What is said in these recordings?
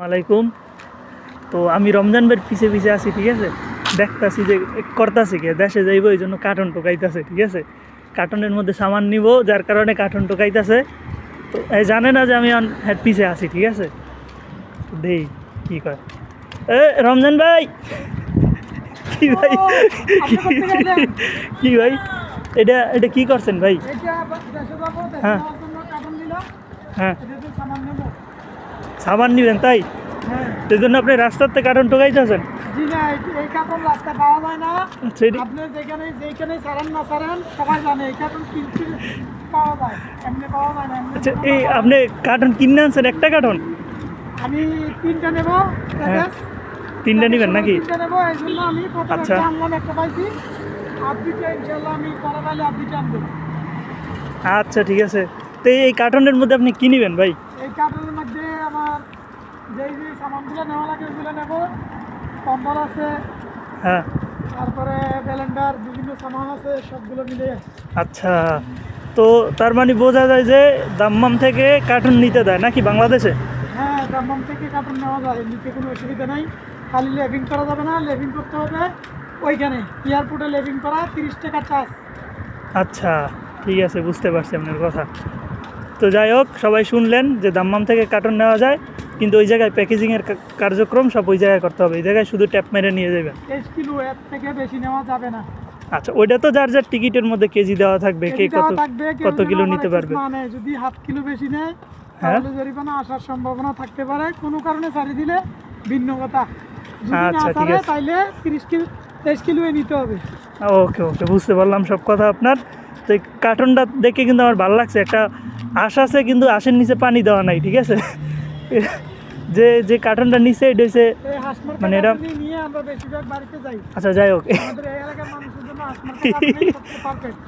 আলাইকুম। তো আমি রমজান ভাইয়ের পিছে পিছে আছি, ঠিক আছে। দেখতাছি যে করতাছি কে দেশে যাইব, এই জন্য কার্টন টোকাইতেছে, ঠিক আছে। কার্টনের মধ্যে সামান নিব, যার কারণে কার্টন টোকাইতেছে। তো জানে না যে আমি হ্যাঁ পিছে আছি, ঠিক আছে। তো দেই কি কয়, রমজান ভাই। কি ভাই, কি ভাই, এটা এটা কি করছেন ভাই? হ্যাঁ হ্যাঁ, সাবান নিবেন তাই? সেই জন্য আপনি রাস্তার থেকে কার্টন টোকাইতেছেন? জি না, এই কার্টন রাস্তায় পাওয়া যায় না। সেটি আপনি যেখানে ছাড়েন না ছাড়েন, সবাই জানে এই কার্টন কিনতে পাওয়া যায়, এমনি পাওয়া যায় না। আচ্ছা, এই আপনি কার্টন কিনে আনছেন একটা কার্টন? আমি 3টা নেব। হ্যাঁ, 3টা নেবেন নাকি? 3টা নেব, এই জন্য আমি প্রথমে আচ্ছা একটা আনলাম, একটা পাইছি। আর 2টা ইনশাল্লাহ আমি পরে পাইলে আর 2টা আনবো। আচ্ছা ঠিক আছে। তো এই কার্টনের মধ্যে আপনি কি নেবেন ভাই? এই কার্টনের মধ্যে আমার যেই সামানগুলো নেওয়া লাগে ওইগুলো নেব। কম্বল আছে, হ্যাঁ, তারপরে ব্লেন্ডার, বিভিন্ন সামান আছে, সবগুলো মিলে। আচ্ছা। তো তার মানে বোঝা যায় যে দাম্মাম থেকে কার্টন নিতে দেয় নাকি বাংলাদেশে? হ্যাঁ, দাম্মাম থেকে কার্টন নেওয়া যায়, নিতে কোনো অসুবিধা নাই। খালি লেভিং করা যাবে না, লেভিং করতে হবে ওইখানে এয়ারপোর্টে লেভিং করা, 30 টাকা চার্জ। আচ্ছা ঠিক আছে, বুঝতে পারছি আপনার কথা। তো যাই হোক, সবাই শুনলেন যে দাম্মাম থেকে কার্টন নেওয়া যায়, কিন্তু ওই জায়গায় প্যাকেজিংয়ের কার্যক্রম সব ওই জায়গায় করতে হবে। এই জায়গায় শুধু ট্যাপ মেরে নিয়ে যাবেন। 23 কিলো, এর থেকে বেশি নেওয়া যাবে না। আচ্ছা, ওইটা তো যার যার টিকিটের মধ্যে কেজি দেওয়া থাকবে, কে কত কিলো নিতে পারবে। মানে যদি 1/2 কিলো বেশি নেয় হ্যাঁ, তাহলে জরিমানা আসার সম্ভাবনা থাকতে পারে। কোনো কারণে ছাড়িয়ে দিলে ভিন্ন কথা। যদি না আচ্ছা ঠিক ছাড়ে আছে। তাইলে 23 কিলোই নিতে হবে। ওকে ওকে, বুঝতে পারলাম সব কথা আপনার। তো এই কার্টনটা দেখে কিন্তু আমার ভালো লাগছে। একটা আশ আছে, কিন্তু আশের নিচে পানি দেওয়া নাই, ঠিক আছে। যে যে কার্টনটা নিচে এটা হচ্ছে এই হাঁসমার্কা মানে এটা। কার্টনই নিয়ে আমরা বেশিরভাগ বাড়িতে যাই। আচ্ছা যাই হোক, আমাদের এই এলাকার মানুষের জন্য হাঁসমার্কা কার্টনই সবচেয়ে পারফেক্ট।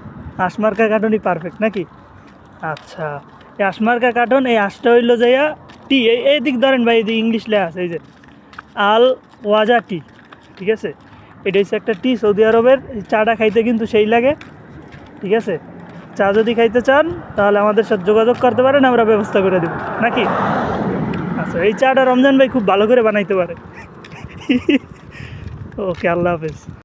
আশমার্কা কার্টনই পারফেক্ট নাকি? আচ্ছা, এই আশমার্কা কার্টন, এই আশটা হইলো যাইয়া টি। এই দিক ধরেন ভাই, এই যে ইংলিশ লেখা আছে, এই যে আল ওয়াজা টি, ঠিক আছে। এটা হচ্ছে একটা টি, সৌদি আরবের। এই চাটা খাইতে কিন্তু সেই লাগে, ঠিক আছে। চা যদি খাইতে চান তাহলে আমাদের সাথে যোগাযোগ করতে পারেন, আমরা ব্যবস্থা করে দেব নাকি। আচ্ছা, এই চাটা রমজান ভাই খুব ভালো করে বানাইতে পারে। ওকে, আল্লাহ হাফেজ।